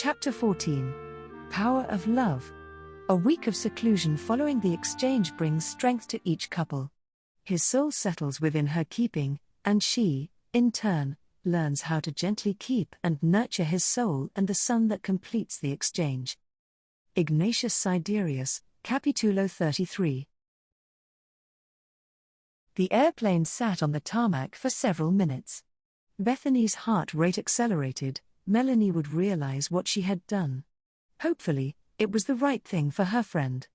Chapter 14. Power of Love. A week of seclusion following the exchange brings strength to each couple. His soul settles within her keeping, and she, in turn, learns how to gently keep and nurture his soul and the sun that completes the exchange. Ignatius Siderius, Capitulo 33. The airplane sat on the tarmac for several minutes. Bethany's heart rate accelerated. Melanie would realize what she had done. Hopefully, it was the right thing for her friend.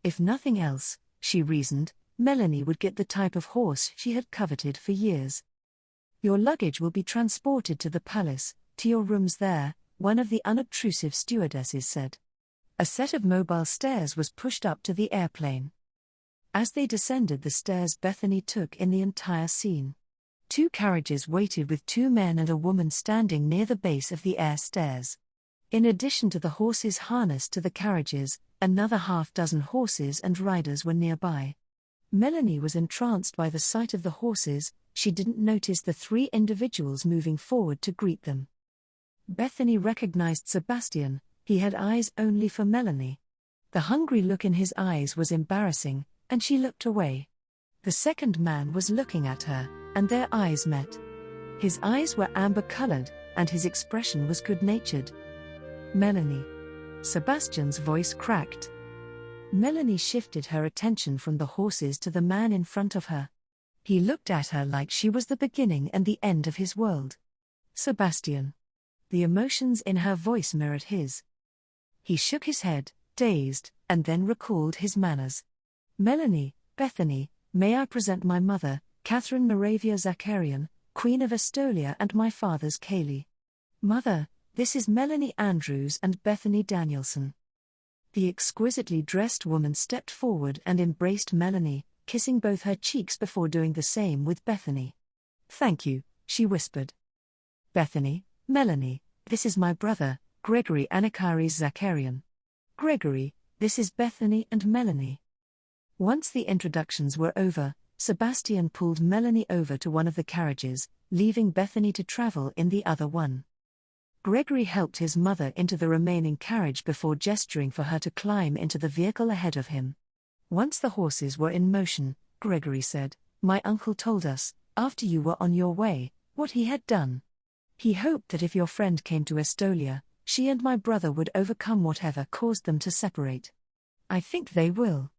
If nothing else, she reasoned, Melanie would get the type of horse she had coveted for years. "Your luggage will be transported to the palace, to your rooms there," one of the unobtrusive stewardesses said. A set of mobile stairs was pushed up to the airplane. As they descended the stairs, Bethany took in the entire scene. 2 carriages waited with 2 men and a woman standing near the base of the air stairs. In addition to the horses harnessed to the carriages, another half-dozen horses and riders were nearby. Melanie was entranced by the sight of the horses. She didn't notice the 3 individuals moving forward to greet them. Bethany recognized Sebastian. He had eyes only for Melanie. The hungry look in his eyes was embarrassing, and she looked away. The second man was looking at her, and their eyes met. His eyes were amber-colored, and his expression was good-natured. "Melanie." Sebastian's voice cracked. Melanie shifted her attention from the horses to the man in front of her. He looked at her like she was the beginning and the end of his world. "Sebastian." The emotions in her voice mirrored his. He shook his head, dazed, and then recalled his manners. "Melanie, Bethany, may I present my mother, Catherine Moravia Zakarian, Queen of Estolia, and my father's Kaylee. Mother, this is Melanie Andrews and Bethany Danielson." The exquisitely dressed woman stepped forward and embraced Melanie, kissing both her cheeks before doing the same with Bethany. "Thank you," she whispered. "Bethany, Melanie, this is my brother, Gregory Anakaris Zakarian. Gregory, this is Bethany and Melanie." Once the introductions were over, Sebastian pulled Melanie over to one of the carriages, leaving Bethany to travel in the other one. Gregory helped his mother into the remaining carriage before gesturing for her to climb into the vehicle ahead of him. Once the horses were in motion, Gregory said, "My uncle told us, after you were on your way, what he had done. He hoped that if your friend came to Estolia, she and my brother would overcome whatever caused them to separate. I think they will.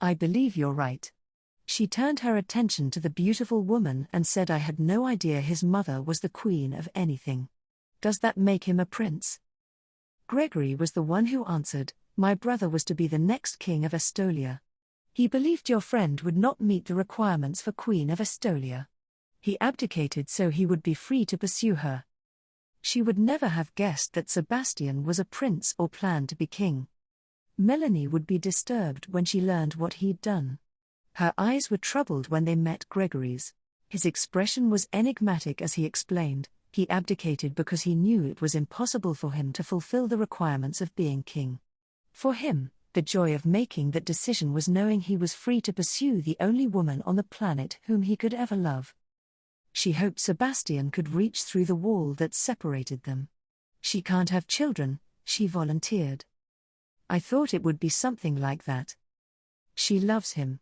I believe you're right." She turned her attention to the beautiful woman and said, "I had no idea his mother was the queen of anything. Does that make him a prince?" Gregory was the one who answered, "My brother was to be the next king of Estolia. He believed your friend would not meet the requirements for queen of Estolia. He abdicated so he would be free to pursue her." She would never have guessed that Sebastian was a prince or planned to be king. Melanie would be disturbed when she learned what he'd done. Her eyes were troubled when they met Gregory's. His expression was enigmatic as he explained, he abdicated because he knew it was impossible for him to fulfill the requirements of being king. For him, the joy of making that decision was knowing he was free to pursue the only woman on the planet whom he could ever love. She hoped Sebastian could reach through the wall that separated them. "She can't have children," she volunteered. "I thought it would be something like that." "She loves him."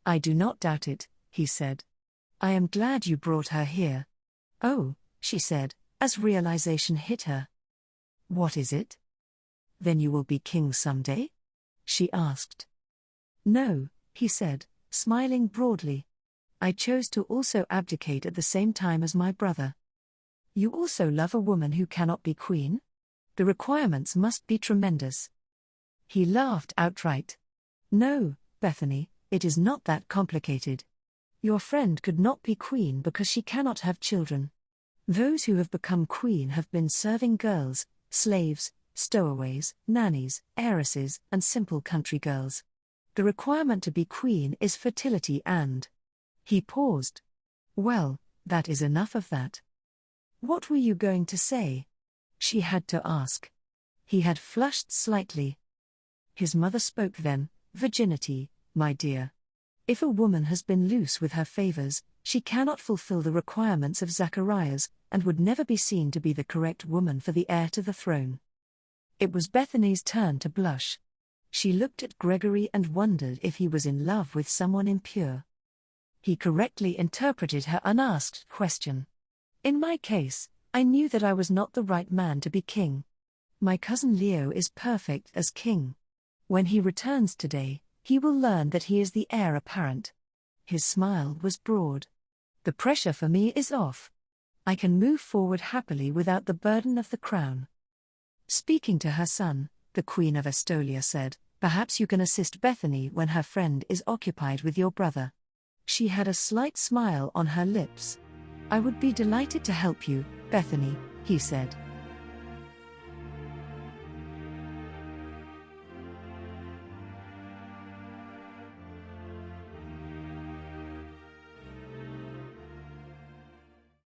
"I do not doubt it," he said. "I am glad you brought her here." "Oh," she said, as realization hit her. "What is it?" "Then you will be king someday?" she asked. "No," he said, smiling broadly. "I chose to also abdicate at the same time as my brother." "You also love a woman who cannot be queen? The requirements must be tremendous." He laughed outright. "No, Bethany, it is not that complicated. Your friend could not be queen because she cannot have children. Those who have become queen have been serving girls, slaves, stowaways, nannies, heiresses, and simple country girls. The requirement to be queen is fertility and..." He paused. "Well, that is enough of that." "What were you going to say?" she had to ask. He had flushed slightly. His mother spoke then, "Virginity, my dear. If a woman has been loose with her favors, she cannot fulfill the requirements of Zacharias, and would never be seen to be the correct woman for the heir to the throne. It was Bethany's turn to blush. She looked at Gregory and wondered if he was in love with someone impure. He correctly interpreted her unasked question. In my case, I knew that I was not the right man to be king. My cousin Leo is perfect as king. When he returns today, he will learn that he is the heir apparent. His smile was broad. The pressure for me is off. I can move forward happily without the burden of the crown. Speaking to her son, the Queen of Estolia said, "Perhaps you can assist Bethany when her friend is occupied with your brother." She had a slight smile on her lips. "I would be delighted to help you, Bethany," he said.